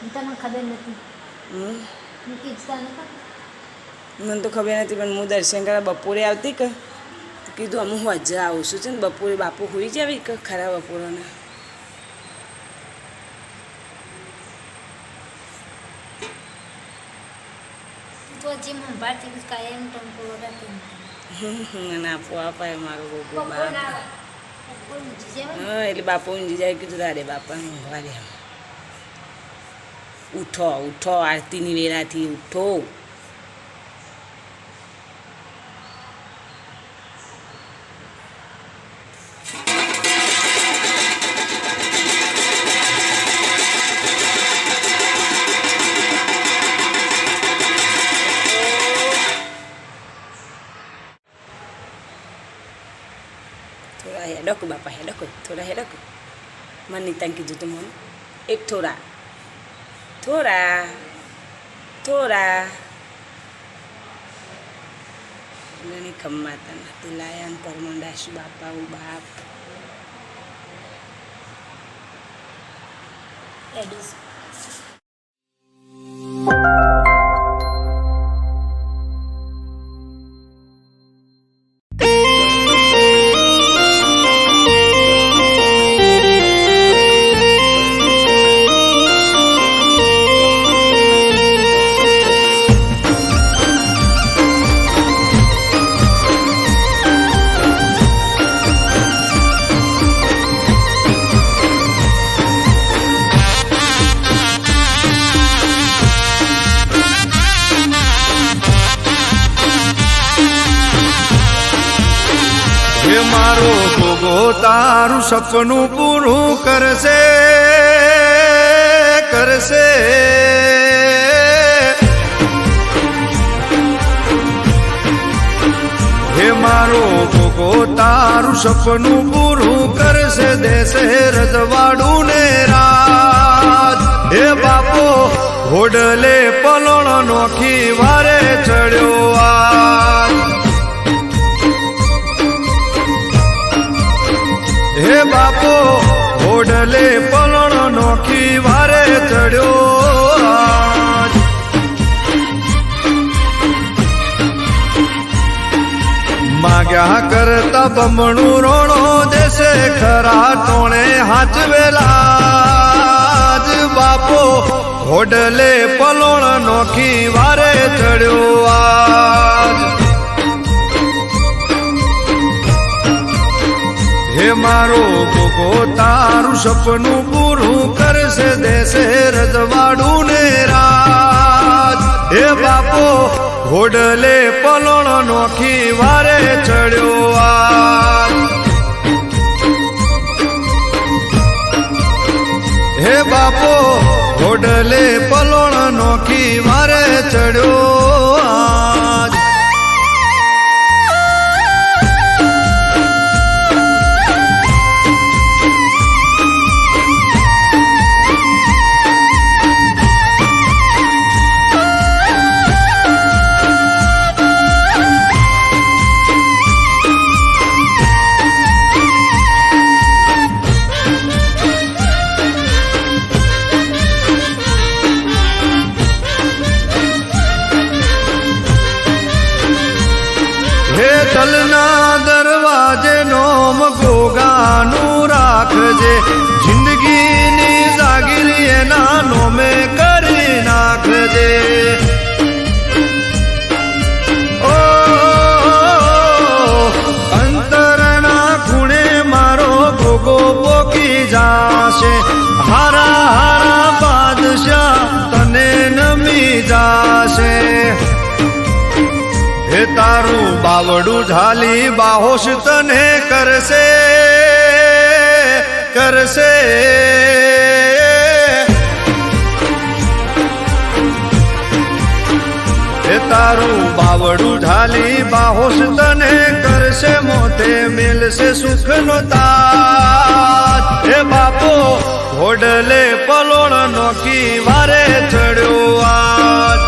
તને ખબર નથી. મને તો ખબર નથી, પણ હું દર્શન કરવા બપોરે આવતી કે કીધું અમુક હજર આવું છું છે ને બપોરે બાપુ હોઈ જાવી કે ખરા બપોરના. તો જેમ ભારતી કાયમ ટંકો વગાડતી ના આપો અપાય મારો ગોગો બાપ. હા એટલે બાપુ ઊંઘી જાય કીધું તારે બાપા ઊંઘવા દે. ઉઠો ઉઠો આરતીની વેળાથી ઉઠો. થોડા હેડક બાપા હેડક થોડા હેડક. મને નીતા કીધું તું મને એક થોડા થોડા થોડા ગણી ખમ્માતા નથી લાયાન પરમંડાશું બાપા ઓ બાપ. એડીસ મારો ગોગો તારું સપનું પૂરું કરશે કરશે. હે મારો ગોગો તારું સપનું પૂરું કરશે દેશે રજવાડું ને રાજ. હે બાપો ઘોડલે પલણ નોખી વારે ચડ્યો આ. હે બાપો ઘોડલે પલણ નોખી વારે ચડ્યો આજ. માગ્યા કરતા બમણું રોણો દેશે ખરા ટોણે હાચવેલા જ. બાપો ઘોડલે પલણ નોખી વારે ચડ્યો આજ. હે મારો ગોગો તારું સપનું પૂરું કરશે દેશે રજવાડું ને રાજ. હે બાપો ઘોડલે પલણ નોખી વારે ચડ્યો આજ. હે બાપો ઘોડલે પલણ નોખી વારે ચડ્યો આજ. તલના દરવાજે નોમ ગોગાનું રાખજે. જિંદગીની જાગીર એના નોમે કરી નાખજે. ઓ અંતરના ખૂણે મારો ગોગો પોકી જાશે. હારા હારા બાદશાહ તને નમી જાશે. હે તારું બાવડું ઝાલી બાહોશ તને કરશે કરશે. હે તારું બાવડું ઝાલી બાહોશ તને કરશે. મોતે મેલશે સુખનો તાજ. હે બાપો ઘોડલે પલોણ નોખી વારે ચડ્યો આજ.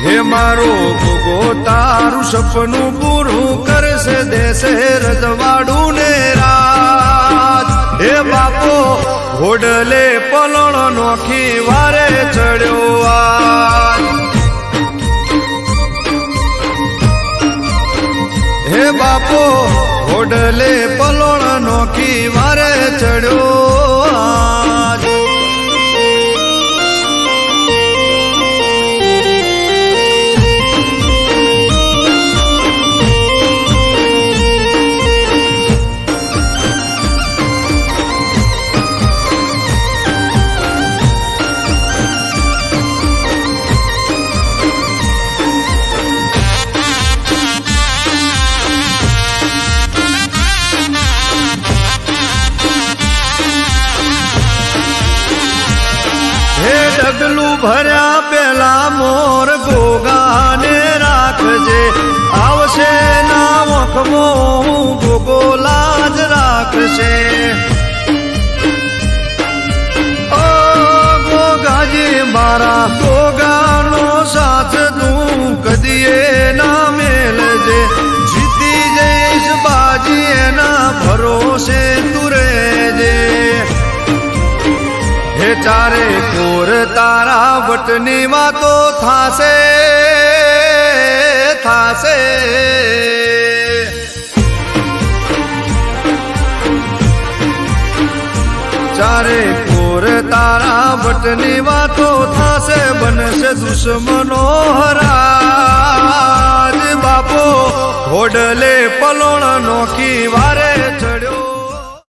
હે મારો ગોગો તારું સપનું પૂરું કરશે દેશે રજવાડું ને રાજ. હે ઘોડલે પલણ નોખી વારે ચડ્યો આજ હે બાપો ઘોડલે પલણ નોખી વારે ચડ્યો આજ ડગલું ભર્યા પેલા મોર ગોગાને રાખજે આવશે ના વખમો ગોગો લાજ રાખશે ઓ ગોગાજી મારા ગોગાનો સાથ તું કદીએ ના મેલજે જીતી જઈશ બાજી એના ભરોસે તું રહેજે હે ચારે કોર તારા વટની વાતો થાશે થાશે ચારે કોર તારા વટની વાતો થાશે બનશે દુશ્મનો હરાજ બાપો ઘોડલે પલોણ નોખી વારે